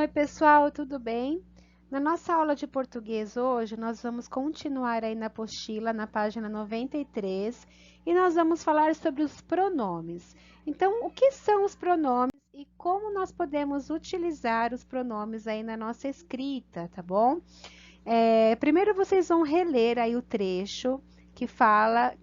Oi, pessoal, tudo bem? Na nossa aula de português hoje, nós vamos continuar aí na apostila, na página 93, e nós vamos falar sobre os pronomes. Então, o que são os pronomes e como nós podemos utilizar os pronomes aí na nossa escrita, tá bom? Primeiro vocês vão reler aí o trecho que fala,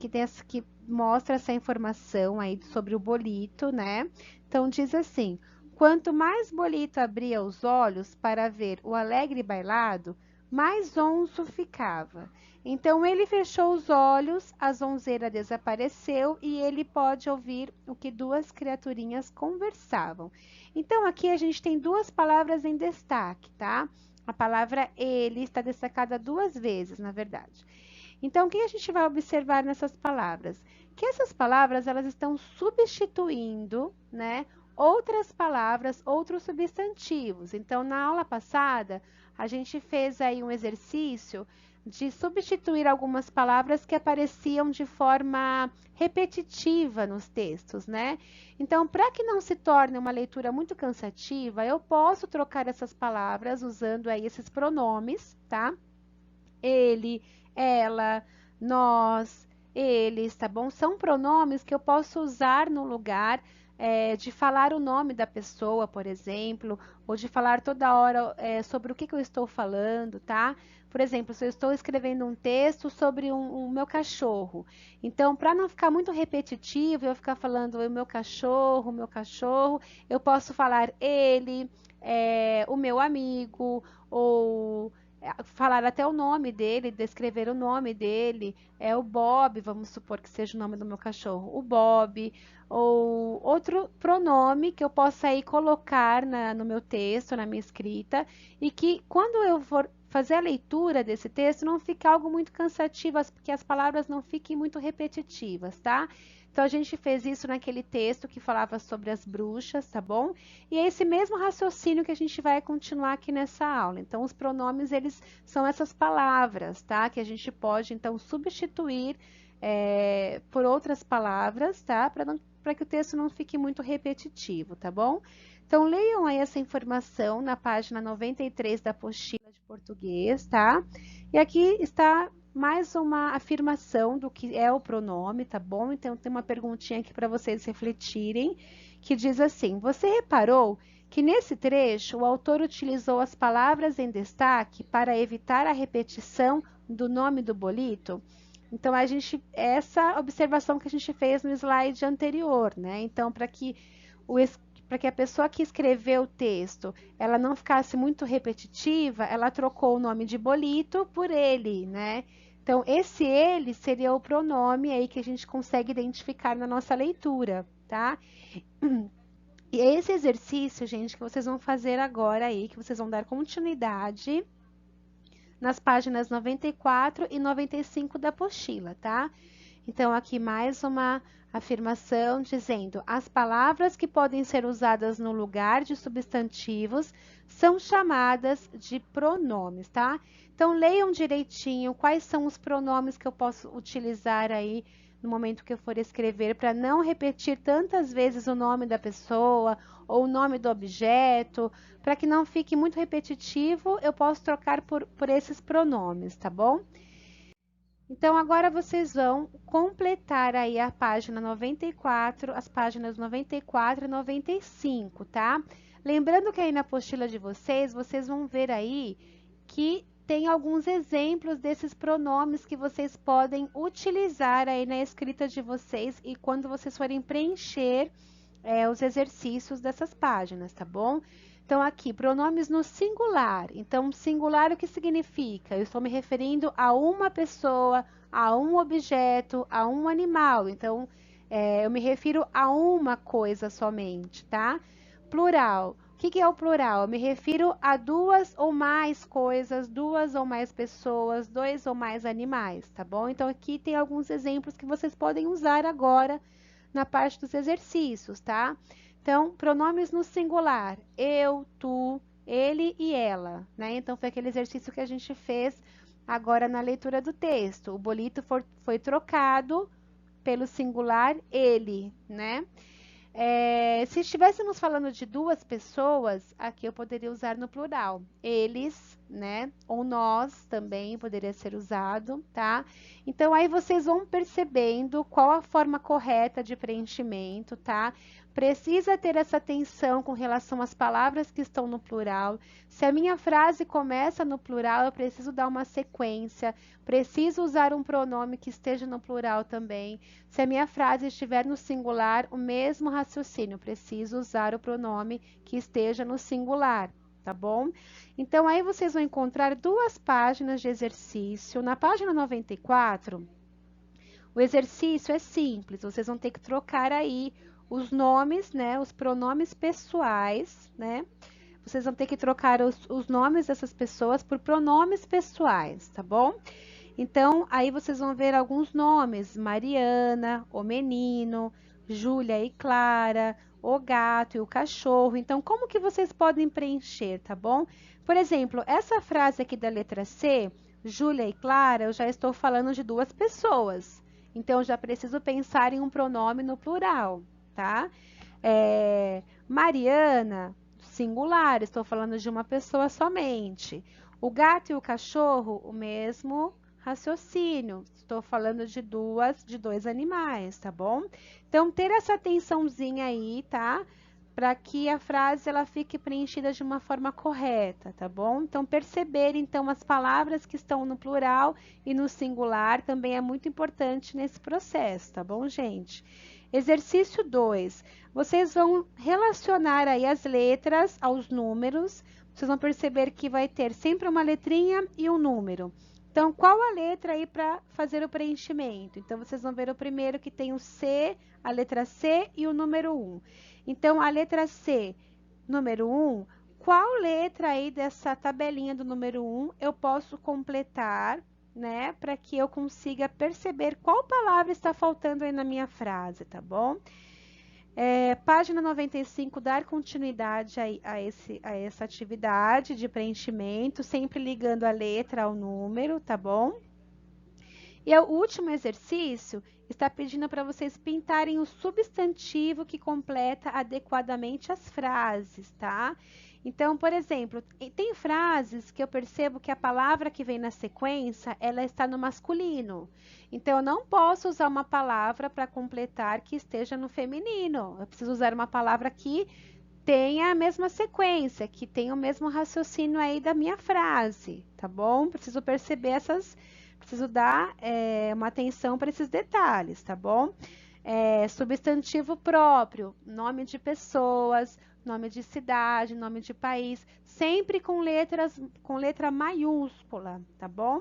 que mostra essa informação aí sobre o bolito, né? Então diz assim: quanto mais Bolito abria os olhos para ver o alegre bailado, mais zonzo ficava. Então ele fechou os olhos, a zonzeira desapareceu e ele pode ouvir o que duas criaturinhas conversavam. Então aqui a gente tem duas palavras em destaque, tá? A palavra ele está destacada duas vezes, na verdade. Então, o que a gente vai observar nessas palavras? Que essas palavras, elas estão substituindo, né, outras palavras, outros substantivos. Então, na aula passada, a gente fez aí um exercício de substituir algumas palavras que apareciam de forma repetitiva nos textos, né? Então, para que não se torne uma leitura muito cansativa, eu posso trocar essas palavras usando aí esses pronomes, tá? Ele, ela, nós, eles, tá bom? São pronomes que eu posso usar no lugar de falar o nome da pessoa, por exemplo, ou de falar toda hora sobre o que eu estou falando, tá? Por exemplo, se eu estou escrevendo um texto sobre o meu cachorro, então, para não ficar muito repetitivo, eu ficar falando o meu cachorro, eu posso falar ele, o meu amigo, ou falar até o nome dele, descrever o nome dele, é o Bob, vamos supor que seja o nome do meu cachorro, o Bob, ou outro pronome que eu possa aí colocar no meu texto, na minha escrita, e que quando eu for fazer a leitura desse texto não fique algo muito cansativo, que as palavras não fiquem muito repetitivas, tá? Então a gente fez isso naquele texto que falava sobre as bruxas, tá bom? E é esse mesmo raciocínio que a gente vai continuar aqui nessa aula. Então os pronomes, eles são essas palavras, tá? Que a gente pode então substituir por outras palavras, tá? Para que o texto não fique muito repetitivo, tá bom? Então leiam aí essa informação na página 93 da apostila de português, tá? E aqui está mais uma afirmação do que é o pronome, tá bom? Então tem uma perguntinha aqui para vocês refletirem, que diz assim: você reparou que nesse trecho o autor utilizou as palavras em destaque para evitar a repetição do nome do bolito? Então essa observação que a gente fez no slide anterior, né? Então para que a pessoa que escreveu o texto, ela não ficasse muito repetitiva, ela trocou o nome de bolito por ele, né? Então, esse ele seria o pronome aí que a gente consegue identificar na nossa leitura, tá? E esse exercício, gente, que vocês vão fazer agora aí, que vocês vão dar continuidade nas páginas 94 e 95 da apostila, tá? Então, aqui mais uma afirmação dizendo: as palavras que podem ser usadas no lugar de substantivos são chamadas de pronomes, tá? Então, leiam direitinho quais são os pronomes que eu posso utilizar aí no momento que eu for escrever, para não repetir tantas vezes o nome da pessoa ou o nome do objeto, para que não fique muito repetitivo, eu posso trocar por esses pronomes, tá bom? Então, agora vocês vão completar aí a página 94, as páginas 94 e 95, tá? Lembrando que aí na apostila de vocês, vocês vão ver aí que tem alguns exemplos desses pronomes que vocês podem utilizar aí na escrita de vocês e quando vocês forem preencher os exercícios dessas páginas, tá bom? Então, aqui, pronomes no singular. Então, singular o que significa? Eu estou me referindo a uma pessoa, a um objeto, a um animal. Então, eu me refiro a uma coisa somente, tá? Plural. O que é o plural? Eu me refiro a duas ou mais coisas, duas ou mais pessoas, dois ou mais animais, tá bom? Então, aqui tem alguns exemplos que vocês podem usar agora na parte dos exercícios, tá? Então, pronomes no singular: eu, tu, ele e ela, né? Então, foi aquele exercício que a gente fez agora na leitura do texto. O bolito foi trocado pelo singular ele, né? Se estivéssemos falando de duas pessoas, aqui eu poderia usar no plural. Eles, né? Ou nós também poderia ser usado, tá? Então, aí vocês vão percebendo qual a forma correta de preenchimento, tá? Precisa ter essa atenção com relação às palavras que estão no plural. Se a minha frase começa no plural, eu preciso dar uma sequência, preciso usar um pronome que esteja no plural também. Se a minha frase estiver no singular, o mesmo raciocínio, preciso usar o pronome que esteja no singular, tá bom? Então, aí vocês vão encontrar duas páginas de exercício. Na página 94, o exercício é simples, vocês vão ter que trocar aí os nomes, né, os pronomes pessoais, né? Vocês vão ter que trocar os nomes dessas pessoas por pronomes pessoais, tá bom? Então, aí vocês vão ver alguns nomes: Mariana, o menino, Júlia e Clara, o gato e o cachorro. Então, como que vocês podem preencher, tá bom? Por exemplo, essa frase aqui da letra C, Júlia e Clara, eu já estou falando de duas pessoas. Então, eu já preciso pensar em um pronome no plural, tá? Mariana, singular, estou falando de uma pessoa somente. O gato e o cachorro, o mesmo raciocínio. Estou falando de dois animais, tá bom? Então, ter essa atençãozinha aí, tá? Para que a frase ela fique preenchida de uma forma correta, tá bom? Então, perceber então as palavras que estão no plural e no singular também é muito importante nesse processo, tá bom, gente? Exercício 2. Vocês vão relacionar aí as letras aos números. Vocês vão perceber que vai ter sempre uma letrinha e um número. Então, qual a letra aí para fazer o preenchimento? Então, vocês vão ver o primeiro que tem o C, a letra C e o número 1. Então, a letra C, número 1, qual letra aí dessa tabelinha do número 1 eu posso completar, né? Para que eu consiga perceber qual palavra está faltando aí na minha frase, tá bom? Página 95, dar continuidade a essa atividade de preenchimento, sempre ligando a letra ao número, tá bom? E o último exercício está pedindo para vocês pintarem o substantivo que completa adequadamente as frases, tá? Então, por exemplo, tem frases que eu percebo que a palavra que vem na sequência, ela está no masculino. Então, eu não posso usar uma palavra para completar que esteja no feminino. Eu preciso usar uma palavra que tenha a mesma sequência, que tenha o mesmo raciocínio aí da minha frase, tá bom? Preciso perceber preciso dar uma atenção para esses detalhes, tá bom? Substantivo próprio, nome de pessoas, nome de cidade, nome de país, sempre com letra maiúscula, tá bom?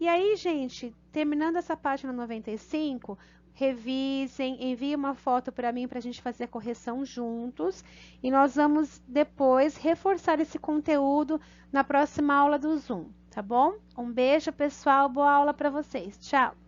E aí, gente, terminando essa página 95, revisem, enviem uma foto para mim para a gente fazer a correção juntos e nós vamos depois reforçar esse conteúdo na próxima aula do Zoom, tá bom? Um beijo, pessoal, boa aula para vocês. Tchau!